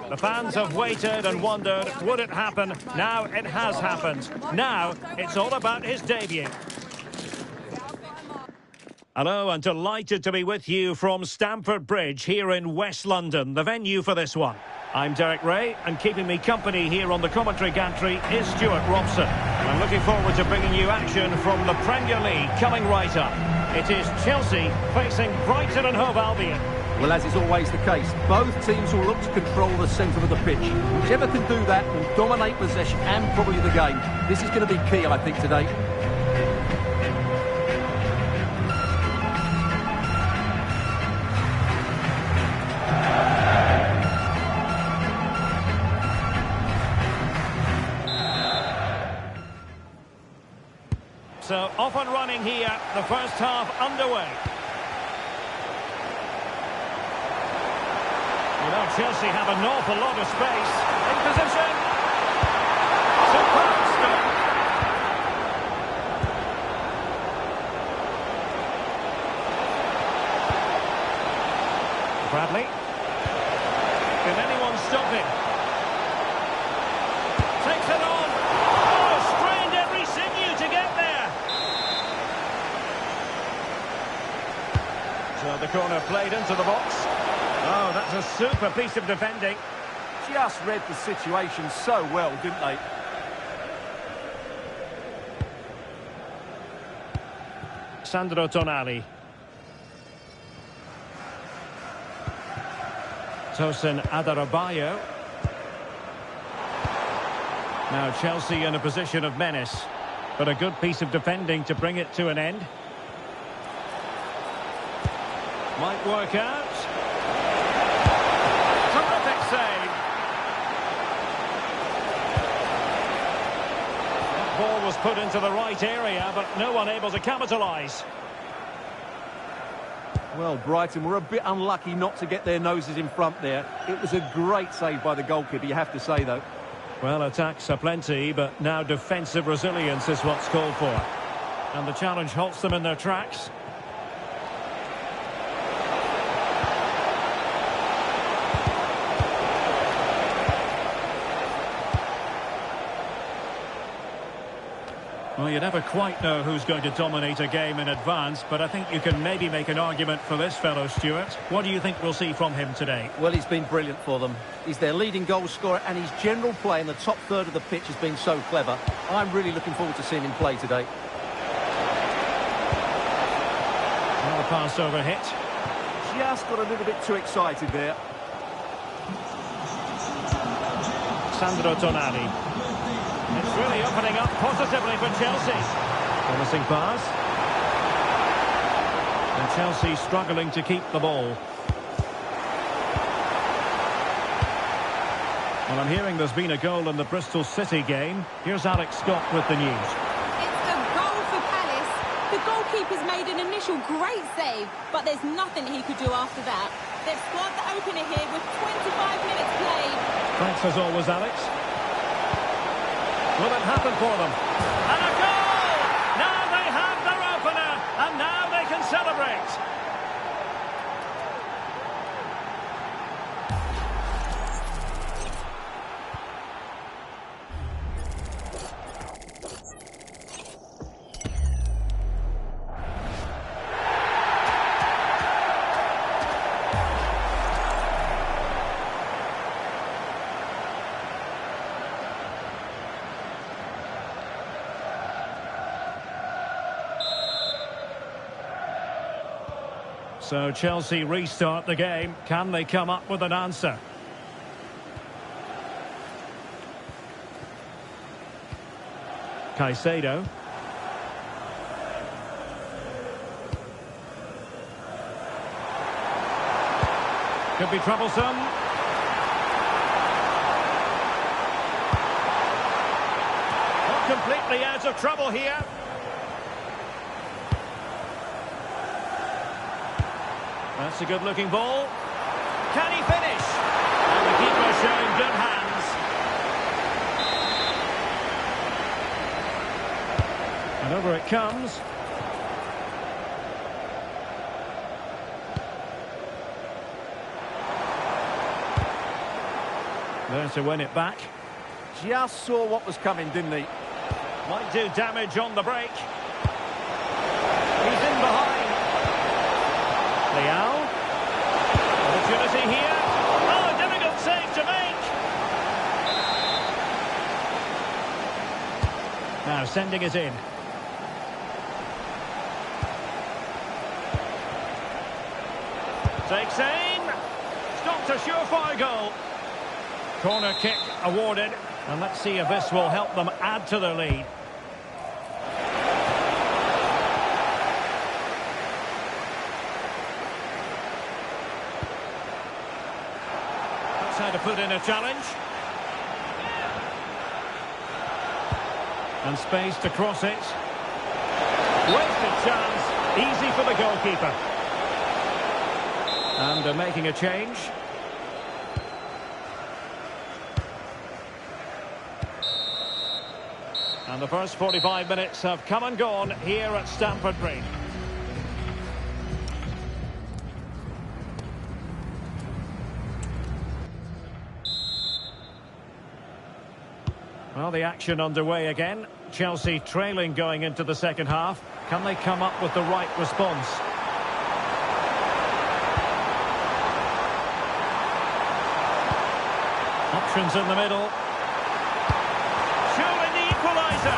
The fans have waited and wondered, would it happen? Now it has happened. Now it's all about his debut. Hello, and delighted to be with you from Stamford Bridge here in West London, the venue for this one. I'm Derek Ray, and keeping me company here on the commentary gantry is Stuart Robson. And I'm looking forward to bringing you action from the Premier League coming right up. It is Chelsea facing Brighton and Hove Albion. Well, as is always the case, both teams will look to control the centre of the pitch. Whichever can do that will dominate possession and probably the game. This is going to be key, I think, today. So, off and running here, the first half underway. You know, Chelsea have an awful lot of space. In position. Superb stop. Bradley. Can anyone stop him? Takes it on. Oh, strained every sinew to get there. So the corner played into the box. Oh, that's a super piece of defending. Just read the situation so well, didn't they? Sandro Tonali. Tosin Adarabioyo. Now Chelsea in a position of menace, but a good piece of defending to bring it to an end. Might work out. Terrific save. That ball was put into the right area, but no one able to capitalise. Well, Brighton were a bit unlucky not to get their noses in front there. It was a great save by the goalkeeper, you have to say, though. Well, attacks are plenty, but now defensive resilience is what's called for. And the challenge halts them in their tracks. Well, you never quite know who's going to dominate a game in advance, but I think you can maybe make an argument for this fellow, Stuart. What do you think we'll see from him today? Well, he's been brilliant for them. He's their leading goal scorer, and his general play in the top third of the pitch has been so clever. I'm really looking forward to seeing him play today. Well, the pass over hit. Just got a little bit too excited there. Sandro Tonali. It's really opening up positively for Chelsea. Promising pass. And Chelsea struggling to keep the ball. Well, I'm hearing there's been a goal in the Bristol City game. Here's Alex Scott with the news. It's a goal for Palace. The goalkeeper's made an initial great save, but there's nothing he could do after that. They've scored the opener here with 25 minutes played. Thanks as always, Alex. Will it happen for them? And a goal! Now they have their opener, and now they can celebrate. So Chelsea restart the game. Can they come up with an answer? Caicedo. Could be troublesome. Not completely out of trouble here. That's a good-looking ball. Can he finish? And the keeper showing good hands. And over it comes. There to win it back. Just saw what was coming, didn't he? Might do damage on the break. He's in behind. Leal. Opportunity here. Oh, a difficult save to make. Now sending it in. Takes aim. Stopped a surefire goal. Corner kick awarded. And let's see if this will help them add to their lead. That's how to put in a challenge. And space to cross it. Wasted chance. Easy for the goalkeeper. And making a change. And the first 45 minutes have come and gone here at Stamford Bridge. Well, the action underway again. Chelsea trailing going into the second half. Can they come up with the right response? Options in the middle. Surely the equaliser.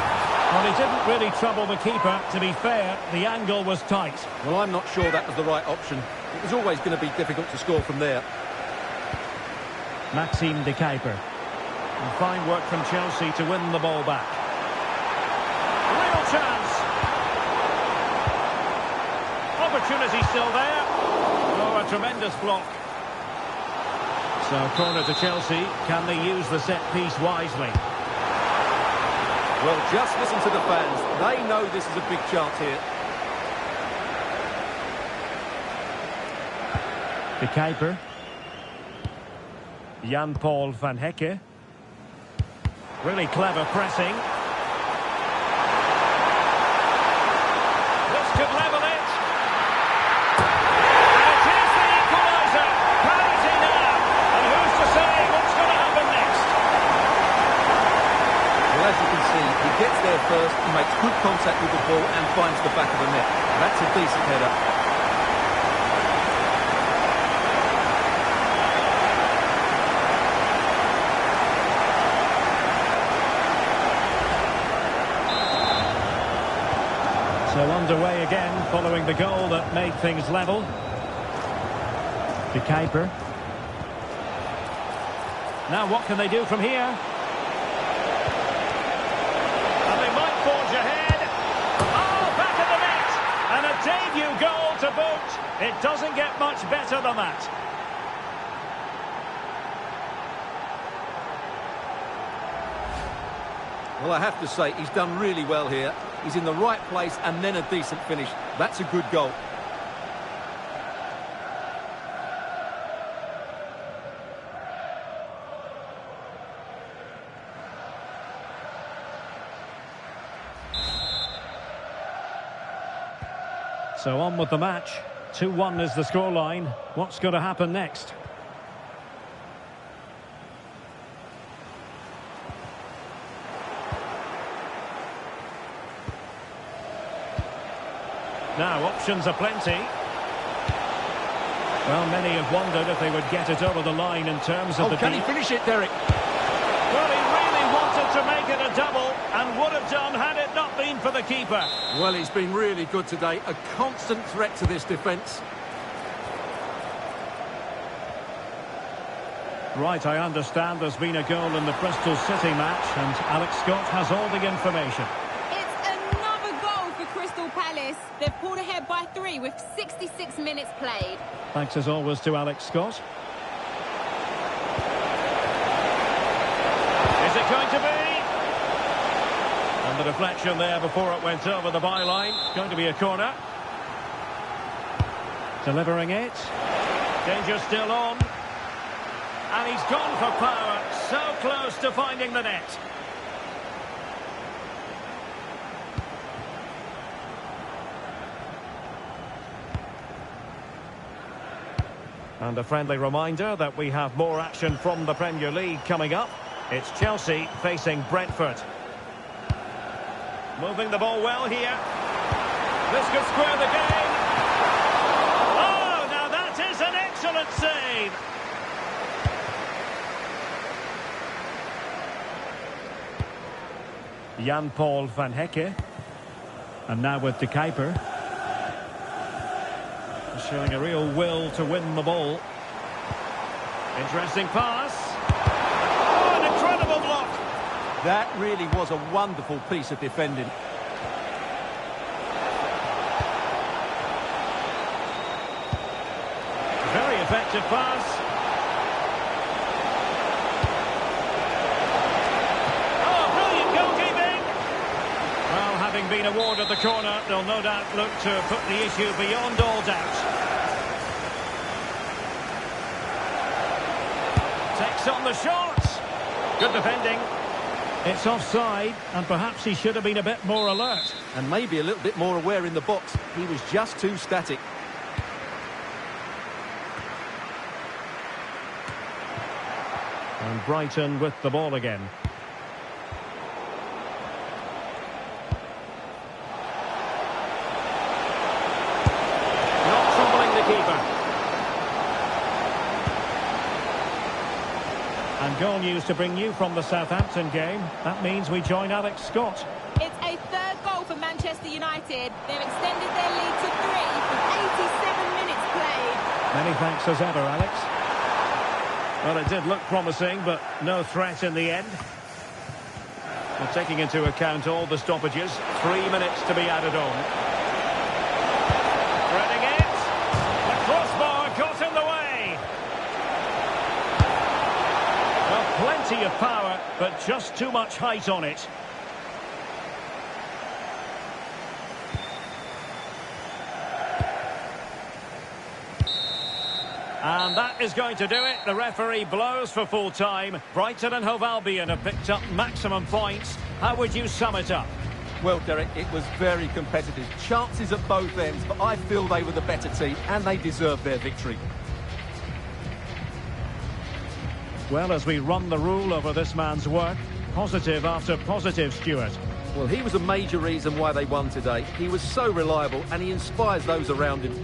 Well, he didn't really trouble the keeper. To be fair, the angle was tight. Well, I'm not sure that was the right option. It was always going to be difficult to score from there. Maxime de Kuiper. And fine work from Chelsea to win the ball back. Real chance. Opportunity still there. Oh, a tremendous block. So, corner to Chelsea. Can they use the set piece wisely? Well, just listen to the fans. They know this is a big chance here. De Kuiper. Jan-Paul van Hecke. Really clever pressing. This could level it. And it is the equaliser. Parity now. And who's to say what's going to happen next? Well, as you can see, he gets there first, he makes good contact with the ball and finds the back of the net. That's a decent header. So underway again, following the goal that made things level. De Kuiper. Now what can they do from here? And they might forge ahead. Oh, back of the net! And a debut goal to boot. It doesn't get much better than that. Well, I have to say, he's done really well here. He's in the right place and then a decent finish. That's a good goal. So on with the match. 2-1 is the scoreline. What's going to happen next? Now, options are plenty. Well, many have wondered if they would get it over the line in terms of the... Can he finish it, Derek? Well, he really wanted to make it a double and would have done had it not been for the keeper. Well, he's been really good today. A constant threat to this defence. Right, I understand there's been a goal in the Bristol City match and Alex Scott has all the information. They've pulled ahead by 3 with 66 minutes played. Thanks as always to Alex Scott. Is it going to be? And the deflection there before it went over the byline. Going to be a corner. Delivering it. Danger still on. And he's gone for power. So close to finding the net. And a friendly reminder that we have more action from the Premier League coming up. It's Chelsea facing Brentford. Moving the ball well here. This could square the game. Oh, now that is an excellent save. Jan-Paul van Hecke. And now with de Kuiper. Showing a real will to win the ball. Interesting pass. Oh, an incredible block. That really was a wonderful piece of defending. Very effective pass. Oh, brilliant goalkeeping. Well, having been awarded the corner, they'll no doubt look to put the issue beyond all doubt. Takes on the shot. Good defending. It's offside, and perhaps he should have been a bit more alert. And maybe a little bit more aware in the box. He was just too static. And Brighton with the ball again. Not troubling the keeper. And goal news to bring you from the Southampton game. That means we join Alex Scott. It's a third goal for Manchester United. They've extended their lead to 3 with 87 minutes played. Many thanks as ever, Alex. Well, it did look promising, but no threat in the end. Well, taking into account all the stoppages, 3 minutes to be added on. Threading it. The crossbar got in the way. Well, plenty of power, but just too much height on it. And that is going to do it. The referee blows for full time. Brighton and Hove Albion have picked up maximum points. How would you sum it up? Well, Derek, it was very competitive. Chances at both ends, but I feel they were the better team and they deserved their victory. Well, as we run the rule over this man's work, positive after positive, Stuart. Well, he was a major reason why they won today. He was so reliable and he inspires those around him.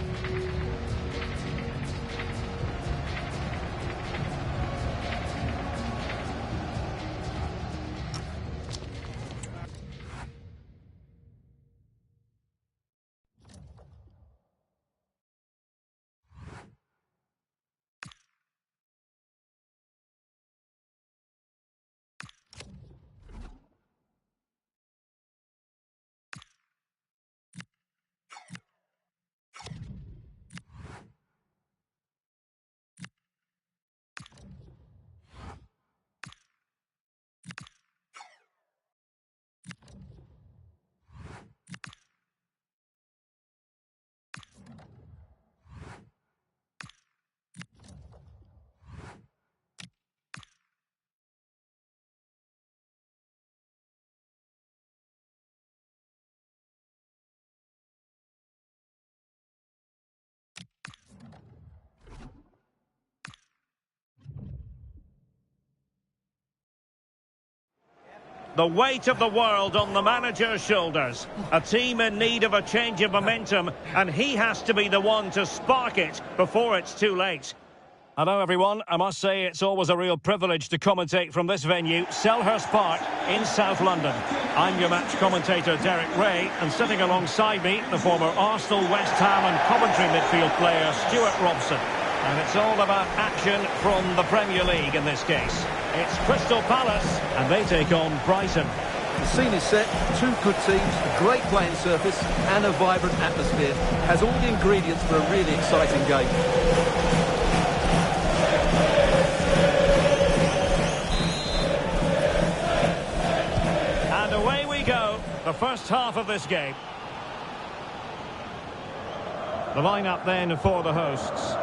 The weight of the world on the manager's shoulders. A team in need of a change of momentum, and he has to be the one to spark it before it's too late. Hello everyone, I must say it's always a real privilege to commentate from this venue, Selhurst Park in South London. I'm your match commentator Derek Ray, and sitting alongside me, the former Arsenal, West Ham and Coventry midfield player Stuart Robson. And it's all about action from the Premier League in this case. It's Crystal Palace, and they take on Brighton. The scene is set, two good teams, a great playing surface and a vibrant atmosphere. Has all the ingredients for a really exciting game. And away we go, the first half of this game. The lineup then for the hosts.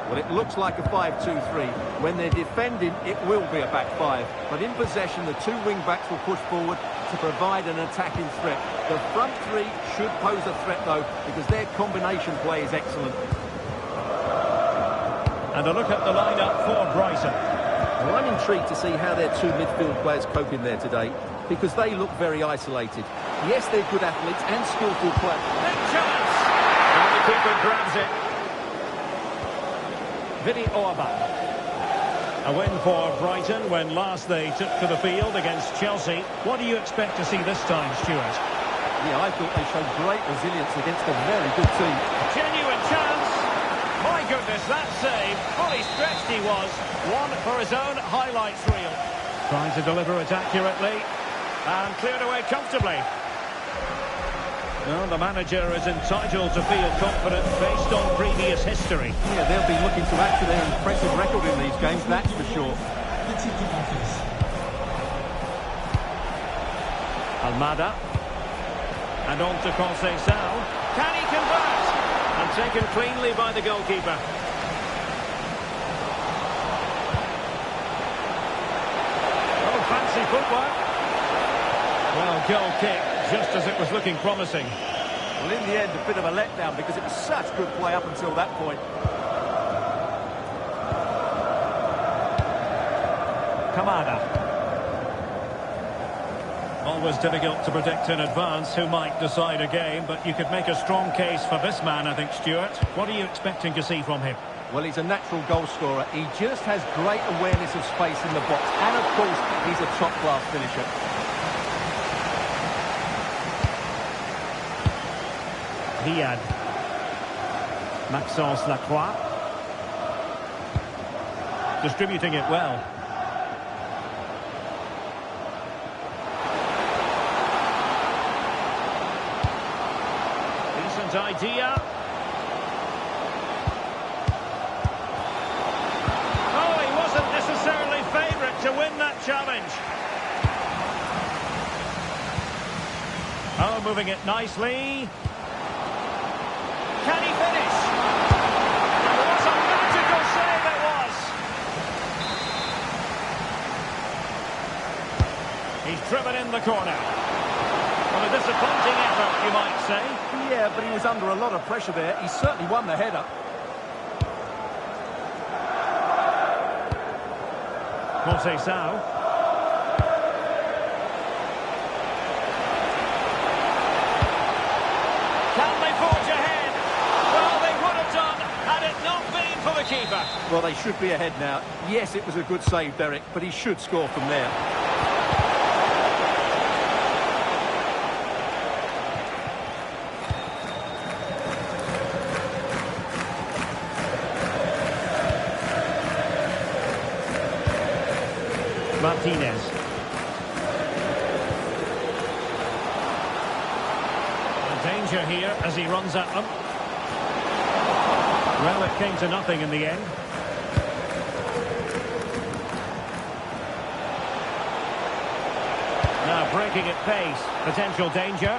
Well, it looks like a 5-2-3. When they're defending, it will be a back five. But in possession, the two wing-backs will push forward to provide an attacking threat. The front three should pose a threat, though, because their combination play is excellent. And a look at the lineup for Brighton. Well, I'm intrigued to see how their two midfield players cope in there today, because they look very isolated. Yes, they're good athletes and skillful players. Big chance! And the keeper grabs it. Vinny Orban. A win for Brighton when last they took to the field against Chelsea. What do you expect to see this time, Stuart? Yeah, I thought they showed great resilience against a very good team. Genuine chance. My goodness, that save. Fully stretched he was. One for his own highlights reel. Trying to deliver it accurately. And cleared away comfortably. Well, the manager is entitled to feel confident based on previous history. Yeah, they'll be looking to add to their impressive record in these games, that's for sure. Almada. And on to Conceição. Can he convert? And taken cleanly by the goalkeeper. Oh, fancy footwork. Well, goal kick, just as it was looking promising. Well, in the end, a bit of a letdown because it was such good play up until that point. Kamada. Always difficult to predict in advance who might decide a game, but you could make a strong case for this man, I think, Stuart. What are you expecting to see from him? Well, he's a natural goal scorer. He just has great awareness of space in the box. And, of course, he's a top-class finisher. Riyad. Maxence Lacroix. Distributing it well. Decent idea. Oh, he wasn't necessarily favourite to win that challenge. Oh, moving it nicely. Can he finish? What a magical save it was! He's driven in the corner. Well, a disappointing effort, you might say. Yeah, but he was under a lot of pressure there. He certainly won the header. Conceição. Can they forge ahead? Well, they would have done had it not been for the keeper. Well, they should be ahead now. Yes, it was a good save, Derek, but he should score from there. Martinez. Danger here as he runs at them. Well, it came to nothing in the end. Now breaking at pace. Potential danger.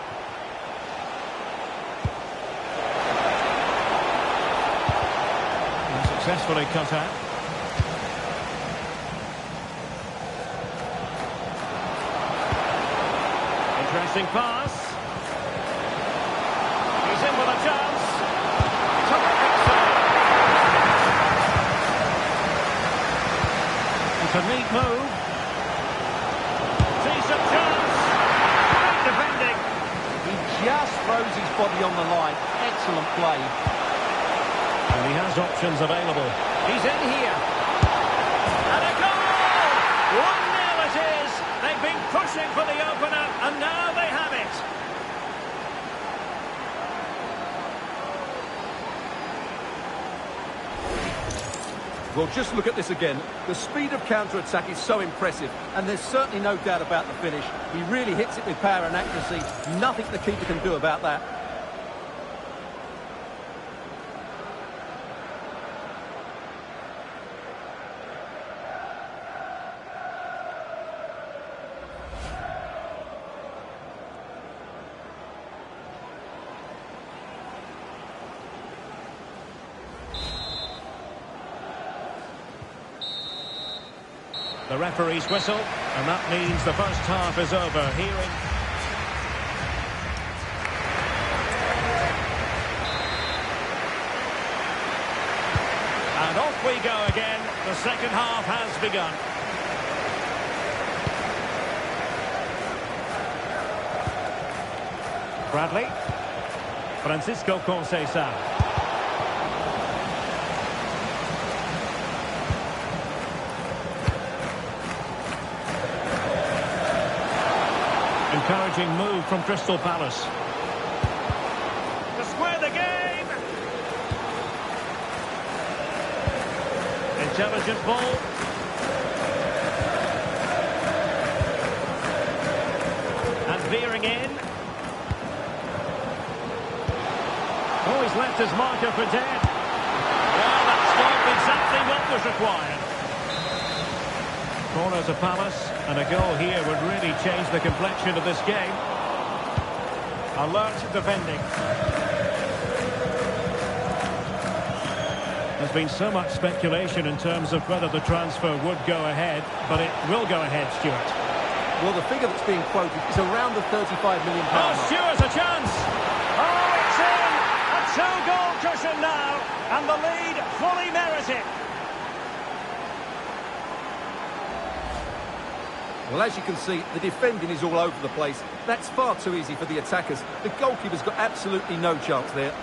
And successfully cut out. Interesting pass. He's in with a chance. Terrific save. It's a neat move. Decent chance. Great defending. He just throws his body on the line. Excellent play. And he has options available. He's in here. And a goal! 1-0 it is. They've been pushing for the opener, and now they have it. Well, just look at this again. The speed of counter-attack is so impressive, and there's certainly no doubt about the finish. He really hits it with power and accuracy. Nothing the keeper can do about that. The referee's whistle, and that means the first half is over. Hearing. And off Off we go again. The second half has begun. Bradley. Francisco Conceição. Encouraging move from Crystal Palace. To square the game. Intelligent ball. And veering in. Oh, he's left his marker for dead. Well, that stopped exactly what was required. Corner to Palace, and a goal here would really change the complexion of this game. Alert defending. There's been so much speculation in terms of whether the transfer would go ahead, but it will go ahead, Stuart. Well, the figure that's being quoted is around the £35 million mark. Oh, Stuart, a chance! Oh, it's in! A two-goal cushion now, and the lead fully merited. Well, as you can see, the defending is all over the place. That's far too easy for the attackers. The goalkeeper's got absolutely no chance there.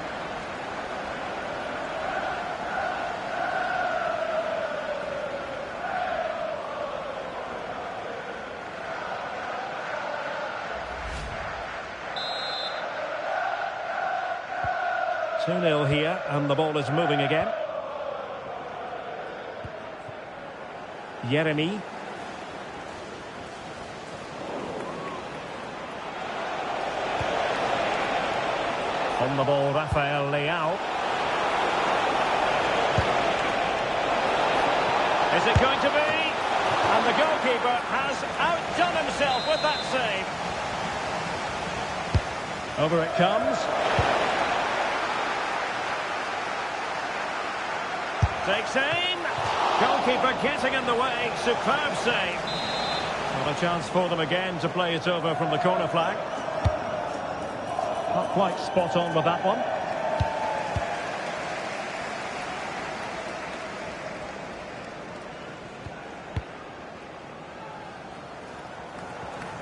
Two-nil here, and the ball is moving again. Yeremy. On the ball, Rafael Leao. Is it going to be? And the goalkeeper has outdone himself with that save. Over it comes. Takes aim. Goalkeeper getting in the way. Superb save. Not a chance for them again to play it over from the corner flag. Not quite spot on with that one.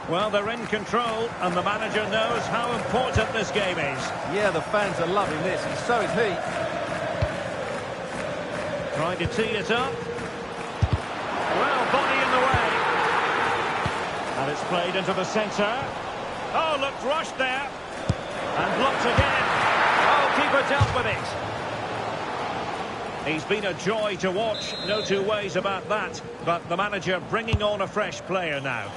Well, they're in control, and the manager knows how important this game is. Yeah, the fans are loving this, and so is he. Trying to tee it up. Well, body in the way. And it's played into the centre. Oh, looked rushed there. And blocked again. Oh, keeper dealt with it. He's been a joy to watch, no two ways about that. But the manager bringing on a fresh player now.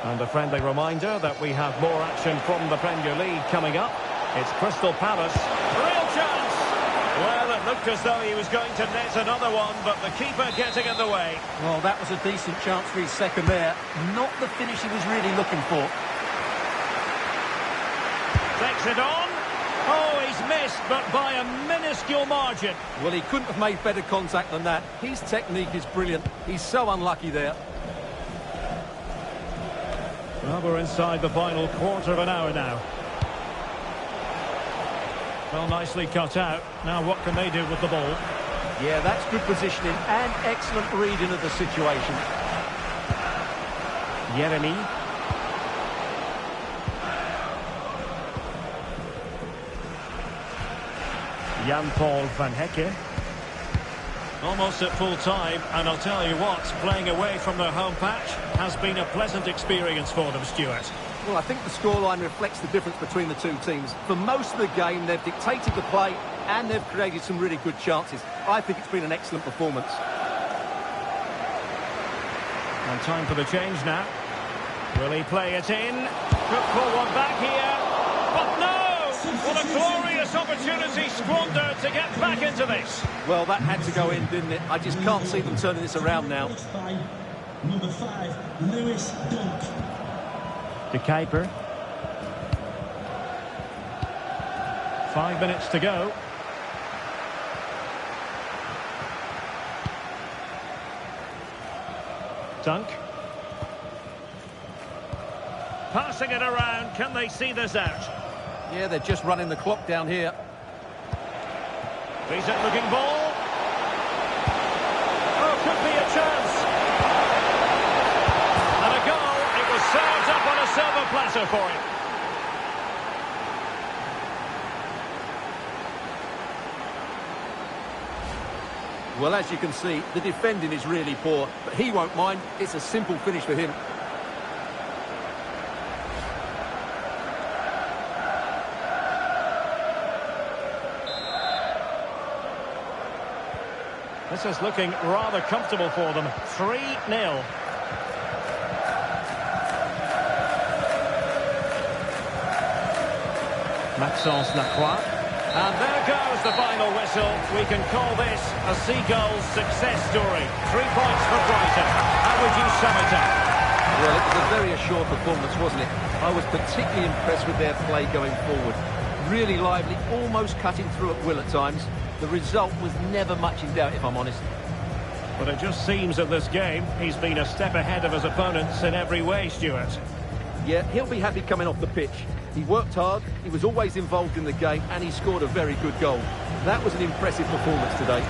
And a friendly reminder that we have more action from the Premier League coming up. It's Crystal Palace. Real chance! Well, it looked as though he was going to net another one, but the keeper getting in the way. Well, that was a decent chance for his second there. Not the finish he was really looking for. Takes it on. Oh, he's missed, but by a minuscule margin. Well, he couldn't have made better contact than that. His technique is brilliant. He's so unlucky there. Well, we're inside the final quarter of an hour now. Well, nicely cut out. Now what can they do with the ball? Yeah, that's good positioning and excellent reading of the situation. Yeremy. Jan-Paul van Hecke. Almost at full time, and I'll tell you what, playing away from their home patch has been a pleasant experience for them, Stuart. Well, I think the scoreline reflects the difference between the two teams. For most of the game, they've dictated the play and they've created some really good chances. I think it's been an excellent performance. And time for the change now. Will he play it in? Could pull one back here. But no! What a glorious opportunity squandered to get back into this. Well, that had to go in, didn't it? I just can't see them turning this around now. Number 5, Lewis Dunk. De Kuiper. 5 minutes to go. Dunk. Passing it around, can they see this out? Yeah, they're just running the clock down here. Decent looking ball. Oh, could be a chance. And a goal. It was served up on a silver platter for him. Well, as you can see, the defending is really poor, but he won't mind. It's a simple finish for him. This is looking rather comfortable for them. 3-0. Maxence Lacroix. And there goes the final whistle. We can call this a Seagulls success story. 3 points for Brighton. How would you sum it up? Well, it was a very assured performance, wasn't it? I was particularly impressed with their play going forward. Really lively, almost cutting through at will at times. The result was never much in doubt, if I'm honest. But it just seems that this game, he's been a step ahead of his opponents in every way, Stuart. Yeah, he'll be happy coming off the pitch. He worked hard, he was always involved in the game, and he scored a very good goal. That was an impressive performance today.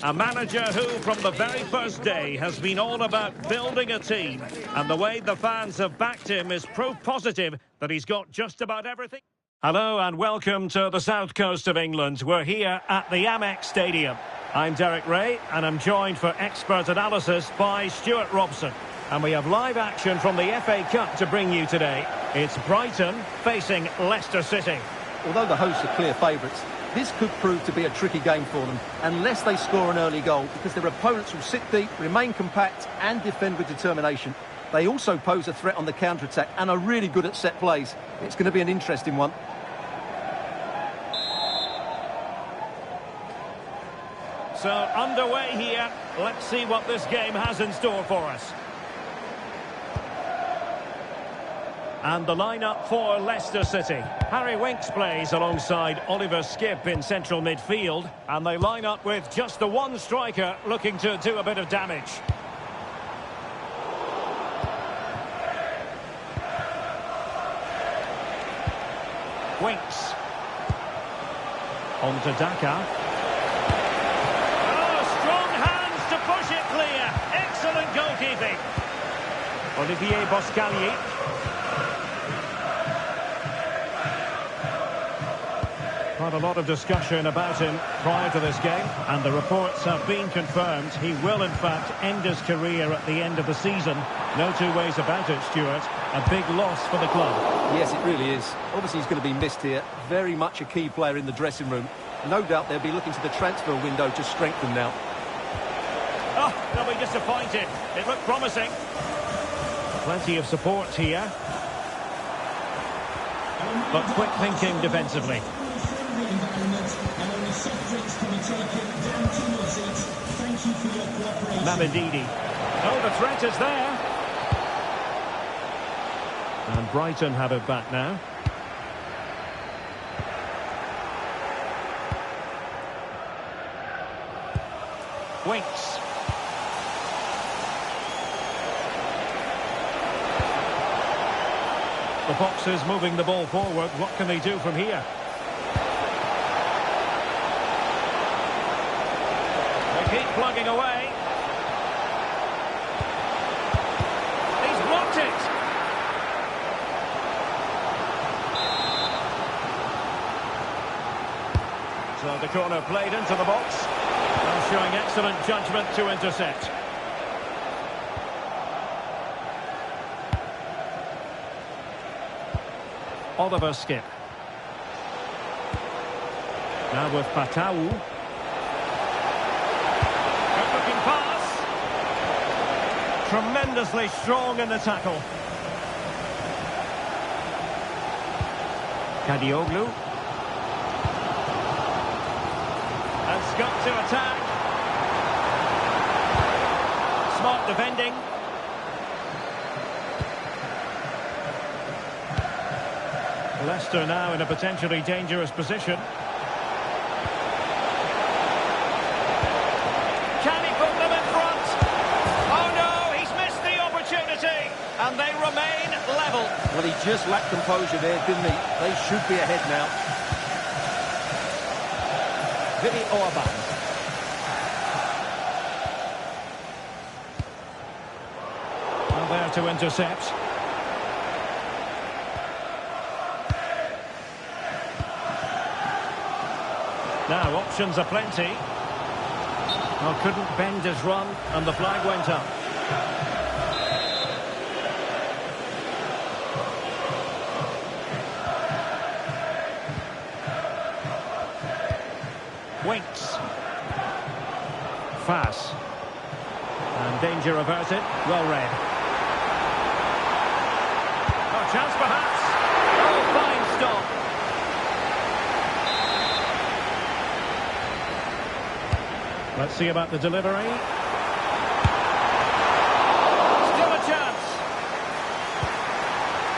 A manager who, from the very first day, has been all about building a team. And the way the fans have backed him is proof positive that he's got just about everything. Hello and welcome to the south coast of England. We're here at the Amex Stadium. I'm Derek Ray and I'm joined for expert analysis by Stuart Robson. And we have live action from the FA Cup to bring you today. It's Brighton facing Leicester City. Although the hosts are clear favourites, this could prove to be a tricky game for them, unless they score an early goal, because their opponents will sit deep, remain compact and defend with determination. They also pose a threat on the counter-attack and are really good at set plays. It's going to be an interesting one. So, underway here. Let's see what this game has in store for us. And the lineup for Leicester City. Harry Winks plays alongside Oliver Skipp in central midfield. And they line up with just the one striker looking to do a bit of damage. Winks. On to Daka. Push it clear. Excellent goalkeeping. Olivier Boscalier. Quite a lot of discussion about him prior to this game, and the reports have been confirmed. He will, in fact, end his career at the end of the season. No two ways about it, Stuart. A big loss for the club. Yes, it really is. Obviously, he's going to be missed here. Very much a key player in the dressing room. No doubt they'll be looking to the transfer window to strengthen now. Oh, they'll be disappointed. It looked promising. Plenty of support here. But quick thinking defensively. Mamedidi. Oh, the threat is there. And Brighton have it back now. Winks. The Foxes moving the ball forward. What can they do from here? They keep plugging away. He's blocked it. So the corner played into the box. And showing excellent judgment to intercept. Oliver Skipp. Now with Patau. Good looking pass. Tremendously strong in the tackle. Kadioglu. And Scott to attack. Smart defending. Leicester now in a potentially dangerous position. Can he put them in front? Oh no, he's missed the opportunity. And they remain level. Well, he just lacked composure there, didn't he? They should be ahead now. Vinny Orban. Well, there to intercept. Now, options are plenty. Oh, couldn't bend his run, and the flag went up. Winks. Fass. And danger averted. Well read. Oh, chance perhaps. Oh, fine stop. Let's see about the delivery. Still a chance.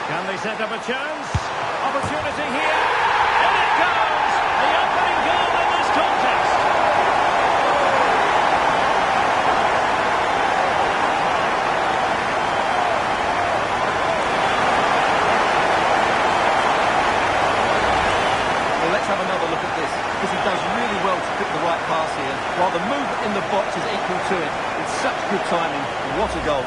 Can they set up a chance? Opportunity here. In it goes! The opening goal in this contest. Well, let's have another look at this, because he does really well to pick the right pass here, while the movement in the box is equal to it. It's such good timing. What a goal.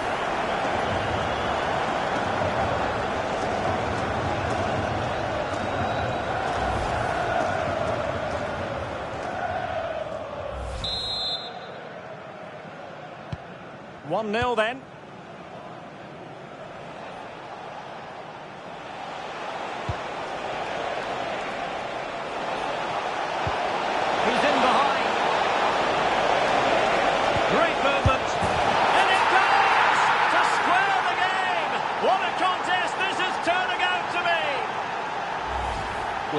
One 1-0 then. He's in behind. Great movement. And it goes to square the game.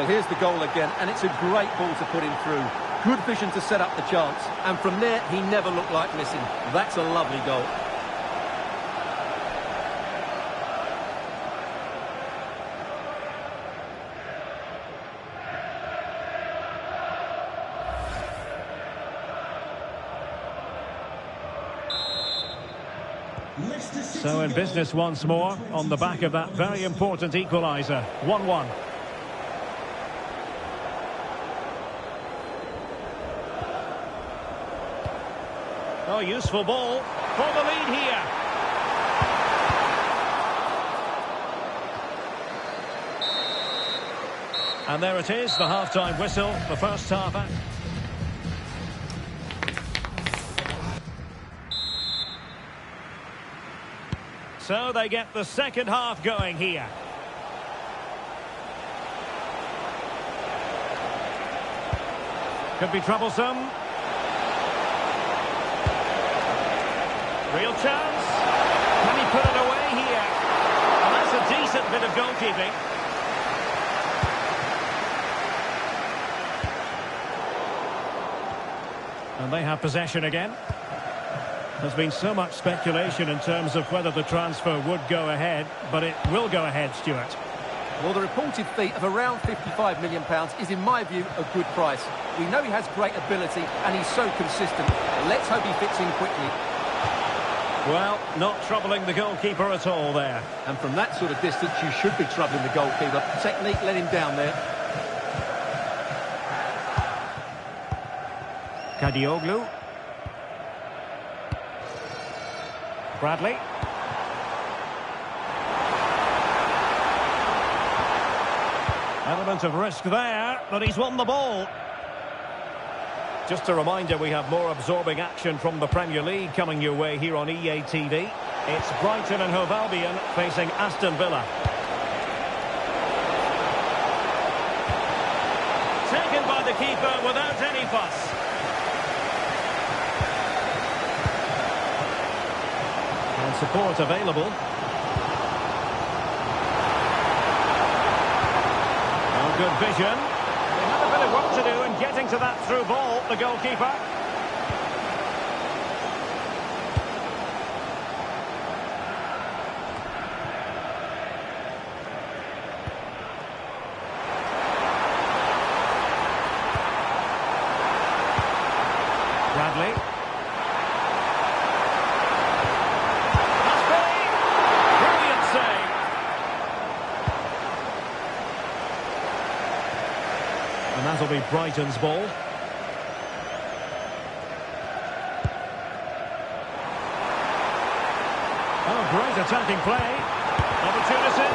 Well, here's the goal again, and it's a great ball to put him through. Good vision to set up the chance, and from there, he never looked like missing. That's a lovely goal. So in business once more, on the back of that very important equaliser. 1-1. Oh, useful ball for the lead here. And there it is, the half-time whistle, the first half act. So they get the second half going here. Could be troublesome. Real chance. Can he put it away here? And that's a decent bit of goalkeeping. And they have possession again. There's been so much speculation in terms of whether the transfer would go ahead, but it will go ahead, Stuart. Well, the reported fee of around £55 million is, in my view, a good price. We know he has great ability and he's so consistent. Let's hope he fits in quickly. Well, not troubling the goalkeeper at all there. And from that sort of distance, you should be troubling the goalkeeper. Technique let him down there. Kadioglu. Bradley. Element of risk there, but he's won the ball. Just a reminder, we have more absorbing action from the Premier League coming your way here on EA TV. It's Brighton and Hove Albion facing Aston Villa. Taken by the keeper without any fuss. And support available. Oh, good vision. They had a bit of work to do in getting to that through ball, the goalkeeper. Bradley. And that'll be Brighton's ball. Oh, great attacking play. Opportunity.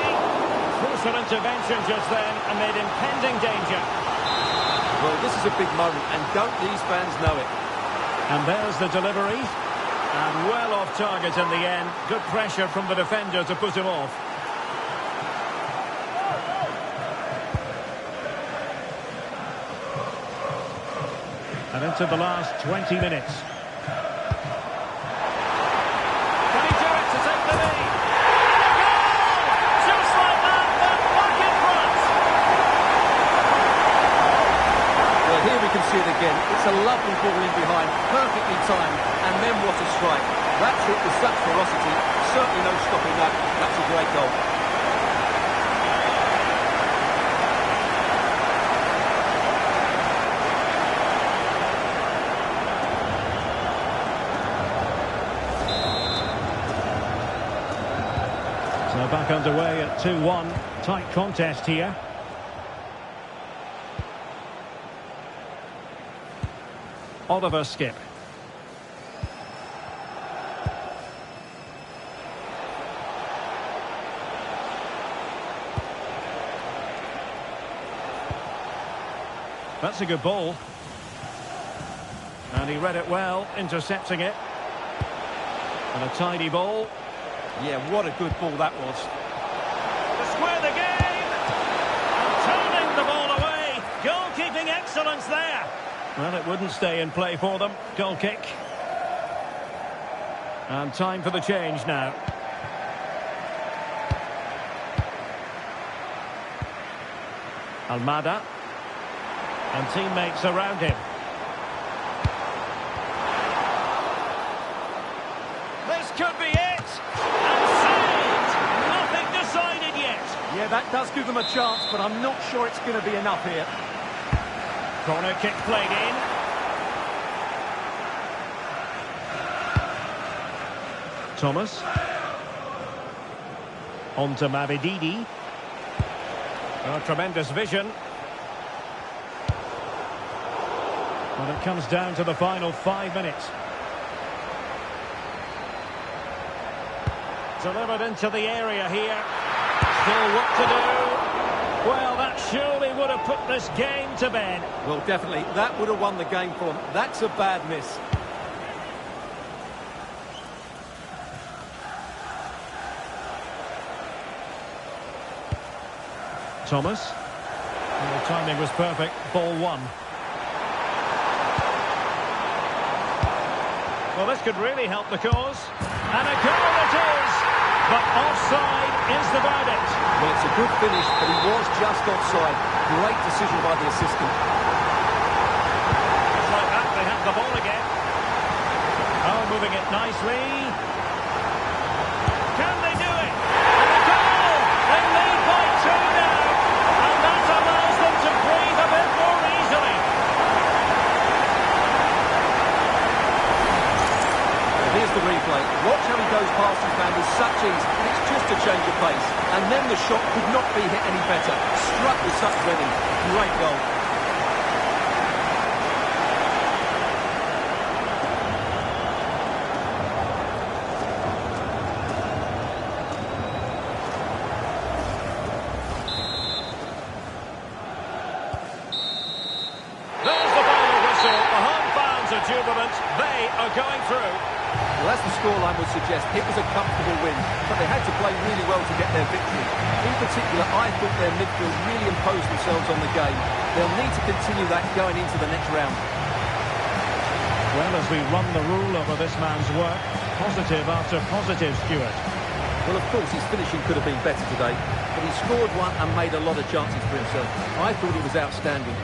Crucial intervention just then amid impending danger. Well, this is a big moment, and don't these fans know it? And there's the delivery. And well off target in the end. Good pressure from the defender to put him off. And into the last 20 minutes. Can he do it to take the lead? Goal! Just like that, they're back in front. Well, here we can see it again. It's a lovely ball in behind, perfectly timed, and then what a strike. That's hit with such ferocity. Certainly no stopping that. That's a great goal. So back underway at 2-1. Tight contest here. Oliver Skip. That's a good ball. And he read it well, intercepting it. And a tidy ball. Yeah, what a good ball that was. To square the game. And turning the ball away. Goalkeeping excellence there. Well, it wouldn't stay in play for them. Goal kick. And time for the change now. Almada. And teammates around him. This could be it! And saved! Nothing decided yet! Yeah, that does give them a chance, but I'm not sure it's going to be enough here. Corner kick played in. Thomas. On to Mavididi. Oh, tremendous vision. Well, it comes down to the final 5 minutes. Delivered into the area here. Still what to do. Well, that surely would have put this game to bed. Well, definitely. That would have won the game for them. That's a bad miss. Thomas. Well, the timing was perfect. Ball one. Well, this could really help the cause. And a goal it is! But offside is the verdict. Well, it's a good finish, but he was just offside. Great decision by the assistant. Just like that, they have the ball again. Oh, moving it nicely. Can they do it? And a goal! They lead by 2 now. And that allows them to breathe a bit more easily. Here's the replay. Watch how he goes past his man with such ease, and it's just a change of pace. And then the shot could not be hit any better. Struck with such rhythm. Great goal. There's the final whistle. The home fans are jubilant. They are going through. Well, as the scoreline would suggest, it was a comfortable win, but they had to play really well to get their victory. In particular, I thought their midfield really imposed themselves on the game. They'll need to continue that going into the next round. Well, as we run the rule over this man's work, positive after positive, Stuart. Well, of course, his finishing could have been better today, but he scored one and made a lot of chances for himself. I thought he was outstanding.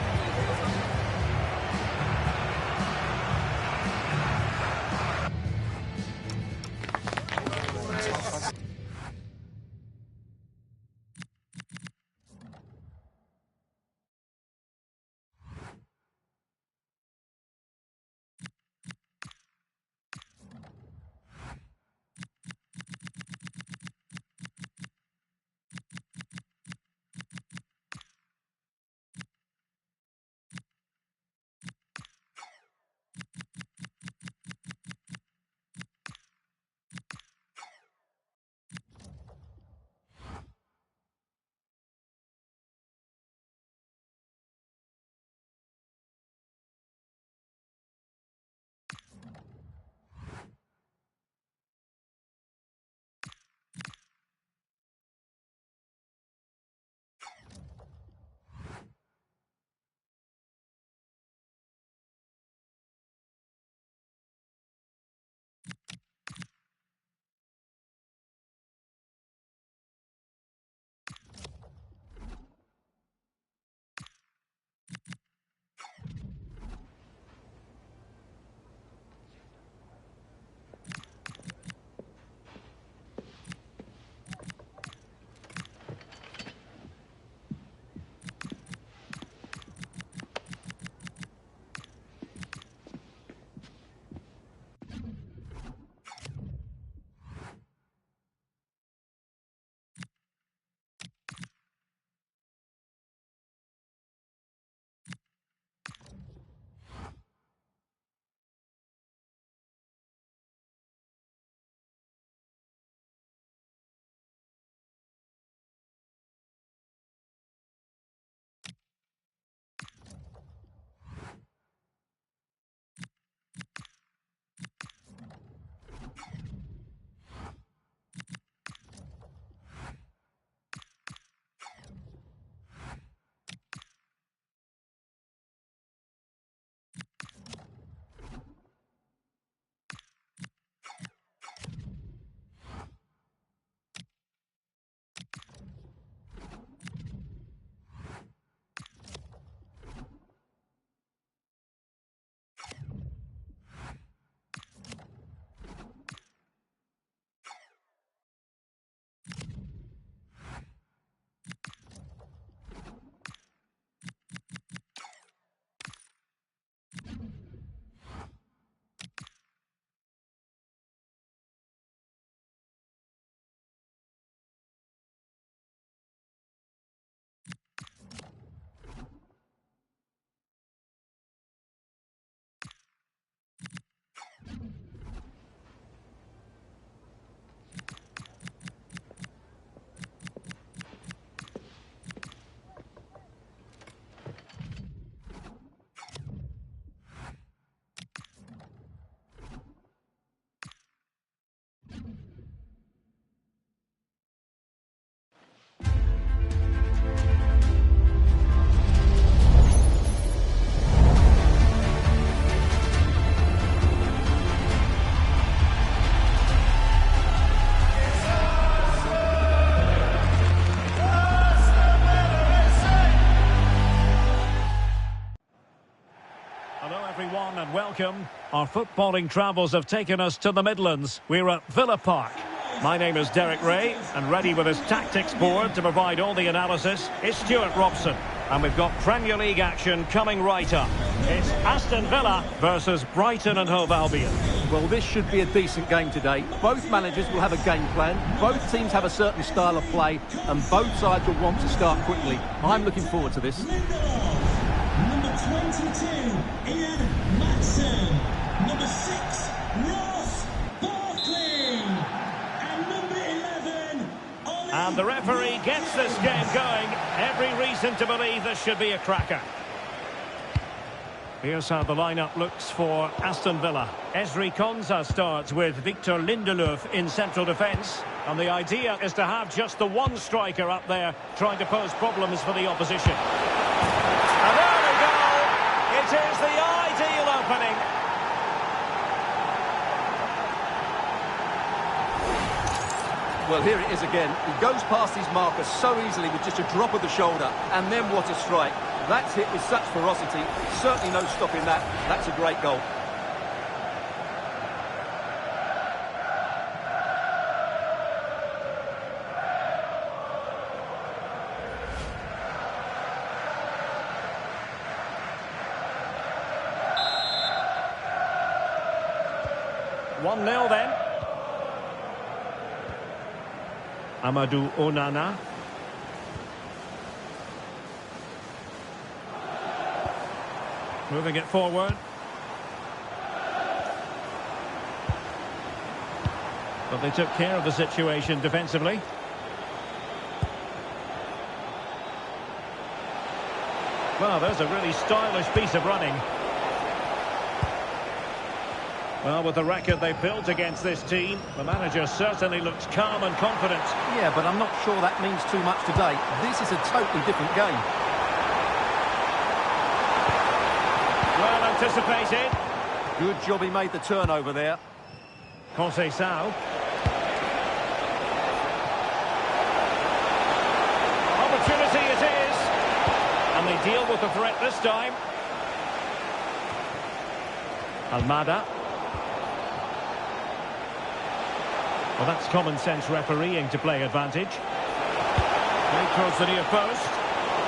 welcome. Our footballing travels have taken us to the Midlands. We're at Villa Park. My name is Derek Ray, and ready with his tactics board to provide all the analysis is Stuart Robson. And we've got Premier League action coming right up. It's Aston Villa versus Brighton and Hove Albion. Well, this should be a decent game today. Both managers will have a game plan. Both teams have a certain style of play, and both sides will want to start quickly. I'm looking forward to this. Number 22, Ian Matson. Number 6, Ross Barkley. And number 11, Ollie. And the referee gets this game going. Every reason to believe this should be a cracker. Here's how the lineup looks for Aston Villa. Ezri Konsa starts with Victor Lindelöf in central defence. And the idea is to have just the one striker up there trying to pose problems for the opposition. And there we go! It is the ideal opening. Well, here it is again. He goes past his marker so easily with just a drop of the shoulder. And then what a strike. That's hit with such ferocity. Certainly no stopping that. That's a great goal. One 0 then. Amadou Onana. Moving it forward. But they took care of the situation defensively. Well, there's a really stylish piece of running. Well, with the record they've built against this team, the manager certainly looks calm and confident. Yeah, but I'm not sure that means too much today. This is a totally different game. Well anticipated. Good job he made the turnover there. Conceição. Opportunity it is. And they deal with the threat this time. Almada. Well, that's common sense refereeing to play advantage. Played towards the near post.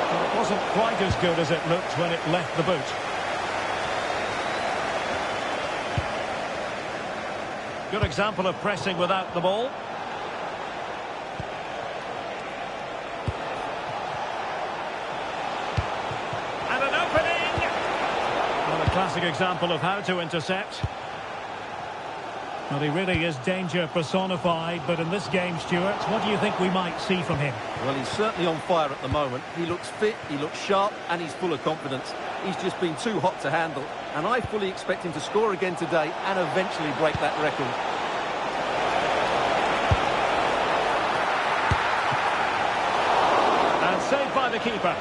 But it wasn't quite as good as it looked when it left the boot. Good example of pressing without the ball. And an opening! Well, a classic example of how to intercept. Well, he really is danger personified, but in this game, Stuart, what do you think we might see from him? Well, he's certainly on fire at the moment. He looks fit, he looks sharp, and he's full of confidence. He's just been too hot to handle, and I fully expect him to score again today and eventually break that record. And saved by the keeper.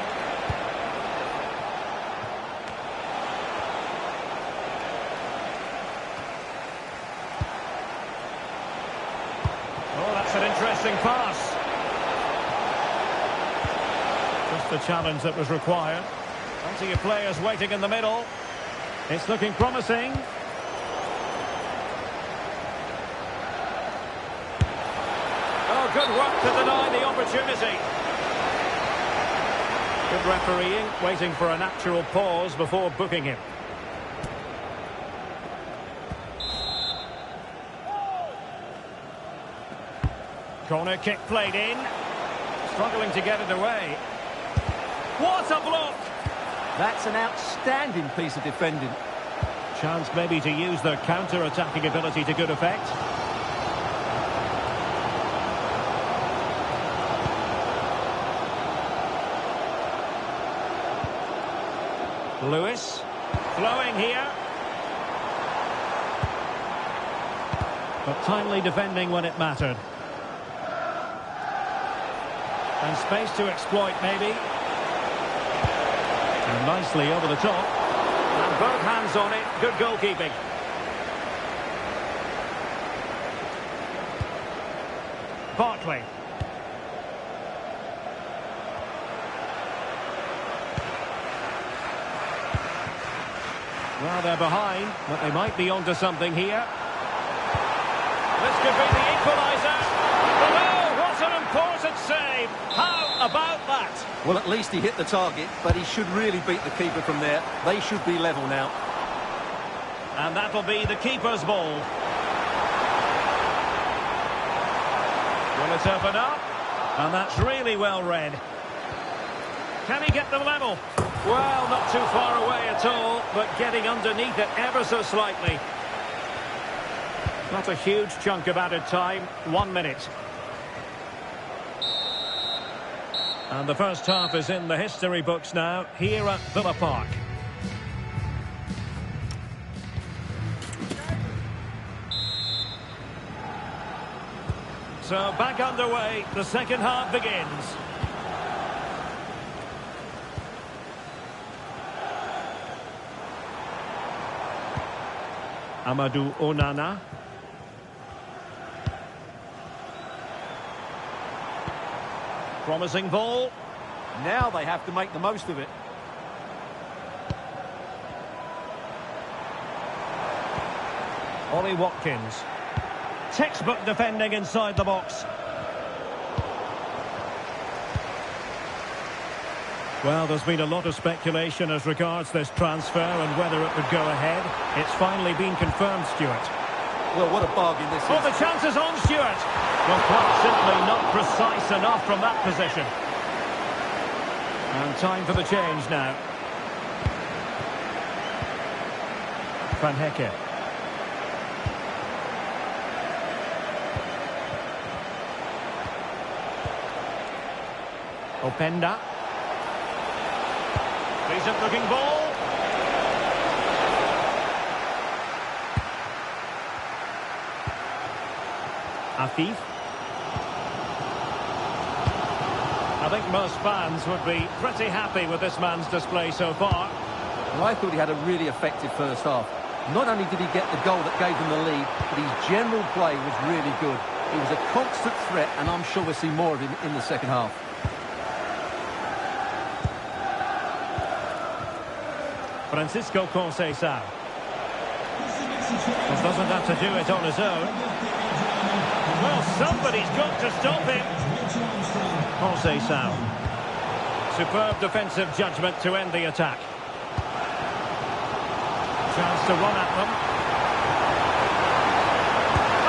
An interesting pass. Just the challenge that was required. Plenty of players waiting in the middle. It's looking promising. Oh, good work to deny the opportunity. Good refereeing, waiting for a natural pause before booking him. Corner kick played in. Struggling to get it away. What a block! That's an outstanding piece of defending. Chance maybe to use their counter-attacking ability to good effect. Lewis. Flowing here. But timely defending when it mattered. And space to exploit, maybe. And nicely over the top. And both hands on it. Good goalkeeping. Barkley. Well, they're behind, but they might be onto something here. This could be the equaliser. But oh, what an important save! How about that? Well, at least he hit the target, but he should really beat the keeper from there. They should be level now. And that'll be the keeper's ball. Will it open up? And that's really well read. Can he get them level? Well, not too far away at all, but getting underneath it ever so slightly. Not a huge chunk of added time. 1 minute. And the first half is in the history books now, here at Villa Park. So back underway, the second half begins. Amadou Onana. Promising ball. Now they have to make the most of it. Ollie Watkins. Textbook defending inside the box. Well, there's been a lot of speculation as regards this transfer and whether it would go ahead. It's finally been confirmed, Stuart. Well, what a bargain this is. Oh, the chance is on, Stuart. Well, quite simply not precise enough from that position. And time for the change now. Van Hecke. Openda. Decent looking ball. Afif. I think most fans would be pretty happy with this man's display so far. Well, I thought he had a really effective first half. Not only did he get the goal that gave them the lead, but his general play was really good. He was a constant threat, and I'm sure we'll see more of him in the second half. Francisco Conceição. Well, doesn't have to do it on his own. Well, somebody's got to stop him. Conceição. Superb defensive judgment to end the attack. Chance to run at them.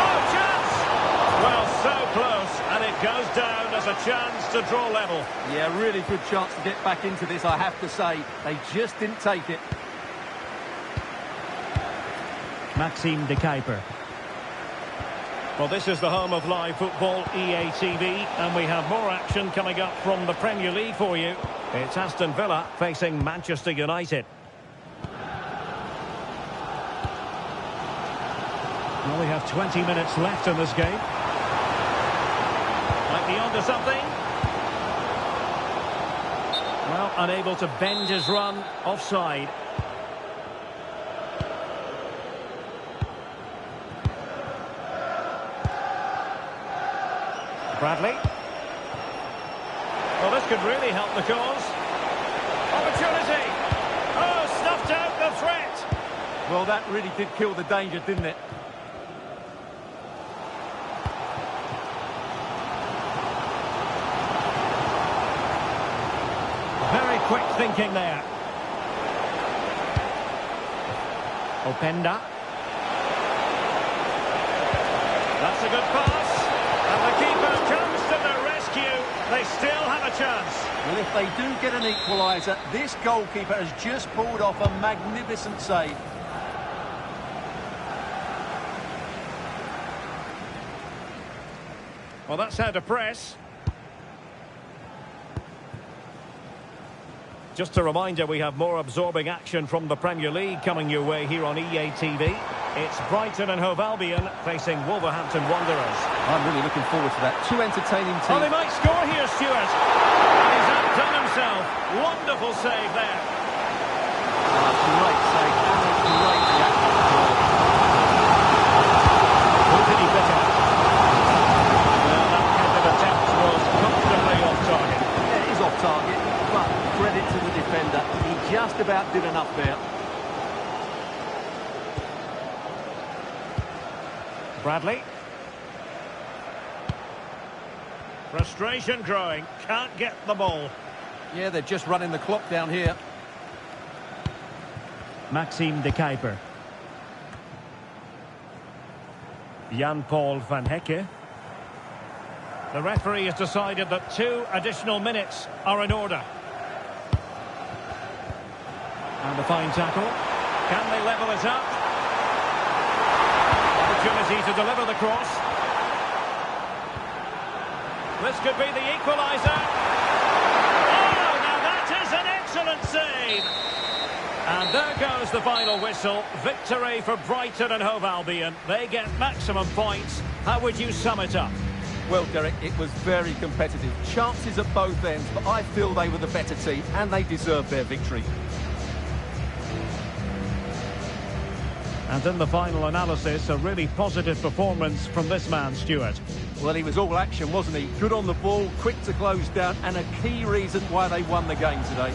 Oh, chance! Well, so close, and it goes down as a chance to draw level. Yeah, really good chance to get back into this, I have to say. They just didn't take it. Maxime de Kuiper. Well, this is the home of live football, EA TV, and we have more action coming up from the Premier League for you. It's Aston Villa facing Manchester United. Well, we have 20 minutes left in this game. Might be onto something. Well, unable to bend his run, offside. Bradley. Well, this could really help the cause. Opportunity. Oh, snuffed out the threat. Well, that really did kill the danger, didn't it? Very quick thinking there. Openda. That's a good pass. And the keeper comes to the rescue. They still have a chance. Well, if they do get an equaliser, this goalkeeper has just pulled off a magnificent save. Well, that's how to press. Just a reminder, we have more absorbing action from the Premier League coming your way here on EA TV. It's Brighton and Hove Albion facing Wolverhampton Wanderers. I'm really looking forward to that. Two entertaining teams. Oh, they might score here, Stuart. And he's outdone himself. Wonderful save there. Great save. Great reaction. Who did he pick up? Well, that kind of attempt was comfortably off target. It is off target, but credit to the defender. He just about did enough there. Bradley. Frustration growing. Can't get the ball. Yeah, they're just running the clock down here. Maxime de Kuiper. Jan-Paul van Hecke. The referee has decided that 2 additional minutes are in order. And a fine tackle. Can they level it up? Opportunity to deliver the cross. This could be the equaliser. Oh, now that is an excellent save. And there goes the final whistle. Victory for Brighton and Hove Albion. They get maximum points. How would you sum it up? Well, Derek, it was very competitive. Chances at both ends, but I feel they were the better team and they deserved their victory. And in the final analysis, a really positive performance from this man, Stuart. Well, he was all action, wasn't he? Good on the ball, quick to close down, and a key reason why they won the game today.